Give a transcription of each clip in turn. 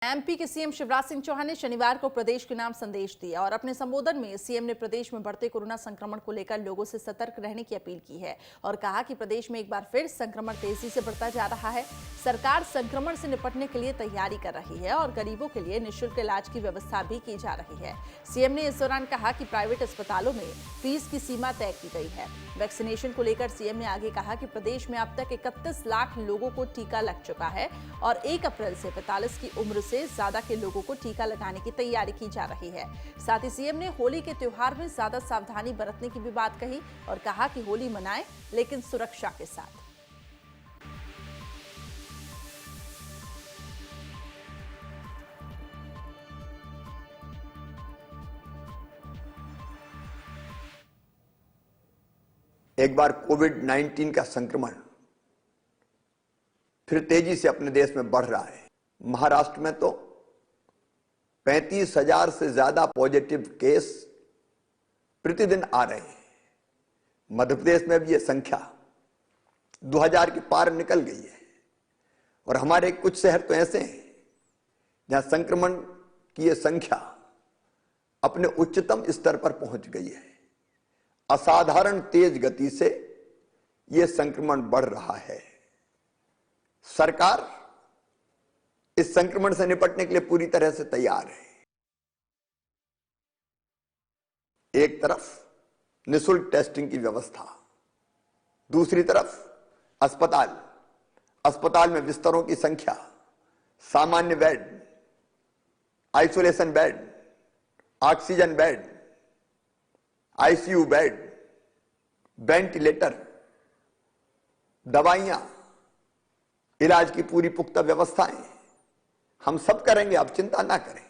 MP के CM Shivraj Singh Chauhan ने शनिवार को प्रदेश के नाम संदेश दिया और अपने संबोधन में सीएम ने प्रदेश में बढ़ते कोरोना संक्रमण को लेकर लोगों से सतर्क रहने की अपील की है और कहा कि प्रदेश में एक बार फिर संक्रमण तेजी से बढ़ता जा रहा है। सरकार संक्रमण से निपटने के लिए तैयारी कर रही है और गरीबों के लिए निःशुल्क इलाज की व्यवस्था भी की जा रही है। सीएम ने इस दौरान कहा कि प्राइवेट अस्पतालों में फीस की सीमा तय की गई है। वैक्सीनेशन को लेकर सीएम ने आगे कहा कि प्रदेश में अब तक 31 लाख लोगों को टीका लग चुका है और 1 अप्रैल से 45 की उम्र से ज्यादा के लोगों को टीका लगाने की तैयारी की जा रही है। साथ ही सीएम ने होली के त्योहार में ज्यादा सावधानी बरतने की भी बात कही और कहा कि होली मनाएं लेकिन सुरक्षा के साथ। एक बार कोविड-19 का संक्रमण फिर तेजी से अपने देश में बढ़ रहा है। महाराष्ट्र में तो 35,000 से ज्यादा पॉजिटिव केस प्रतिदिन आ रहे हैं। मध्य प्रदेश में भी यह संख्या 2000 के पार निकल गई है और हमारे कुछ शहर तो ऐसे हैं जहां संक्रमण की यह संख्या अपने उच्चतम स्तर पर पहुंच गई है। असाधारण तेज गति से यह संक्रमण बढ़ रहा है। सरकार इस संक्रमण से निपटने के लिए पूरी तरह से तैयार है। एक तरफ निःशुल्क टेस्टिंग की व्यवस्था, दूसरी तरफ अस्पताल में बिस्तरों की संख्या, सामान्य bed, isolation bed, oxygen bed, ICU bed, ventilator, दवाइयां, इलाज की पूरी पुख्ता व्यवस्थाएं हम सब करेंगे, आप चिंता ना करें।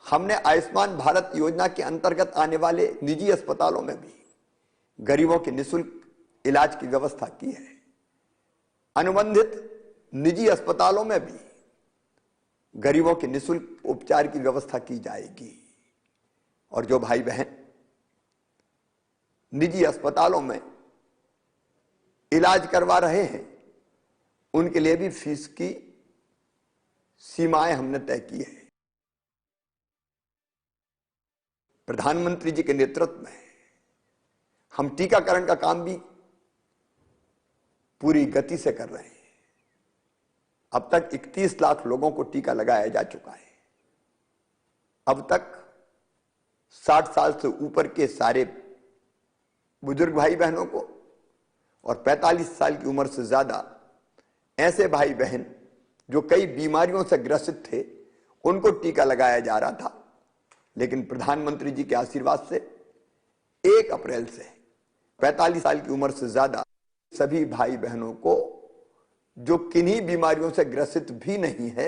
हमने आयुष्मान भारत योजना के अंतर्गत आने वाले निजी अस्पतालों में भी गरीबों के निःशुल्क इलाज की व्यवस्था की है। अनुबंधित निजी अस्पतालों में भी गरीबों के निःशुल्क उपचार की व्यवस्था की जाएगी और जो भाई बहन निजी अस्पतालों में इलाज करवा रहे हैं उनके लिए भी फीस की सीमाएं हमने तय की है। प्रधानमंत्री जी के नेतृत्व में हम टीकाकरण का काम भी पूरी गति से कर रहे हैं। अब तक 31 लाख लोगों को टीका लगाया जा चुका है। अब तक 60 साल से ऊपर के सारे बुजुर्ग भाई बहनों को और 45 साल की उम्र से ज्यादा ऐसे भाई बहन जो कई बीमारियों से ग्रसित थे उनको टीका लगाया जा रहा था। लेकिन प्रधानमंत्री जी के आशीर्वाद से 1 अप्रैल से 45 साल की उम्र से ज्यादा सभी भाई बहनों को जो किन्हीं बीमारियों से ग्रसित भी नहीं है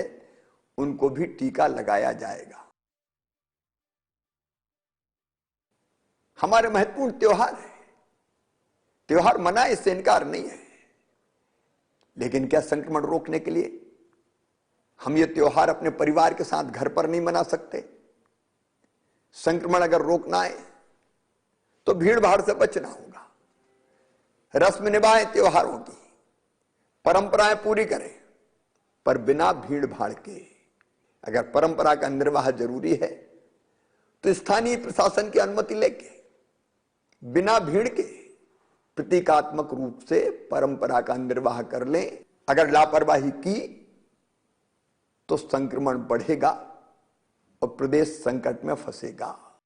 उनको भी टीका लगाया जाएगा। हमारे महत्वपूर्ण त्योहार है, त्योहार मनाए, इससे इनकार नहीं है, लेकिन क्या संक्रमण रोकने के लिए हम ये त्योहार अपने परिवार के साथ घर पर नहीं मना सकते? संक्रमण अगर रोकना है तो भीड़ भाड़ से बचना होगा। रस्म निभाएं त्योहारों की, परंपराएं पूरी करें, पर बिना भीड़ भाड़ के। अगर परंपरा का निर्वाह जरूरी है तो स्थानीय प्रशासन की अनुमति लेके बिना भीड़ के प्रतीकात्मक रूप से परंपरा का निर्वाह कर लें। अगर लापरवाही की तो संक्रमण बढ़ेगा और प्रदेश संकट में फंसेगा।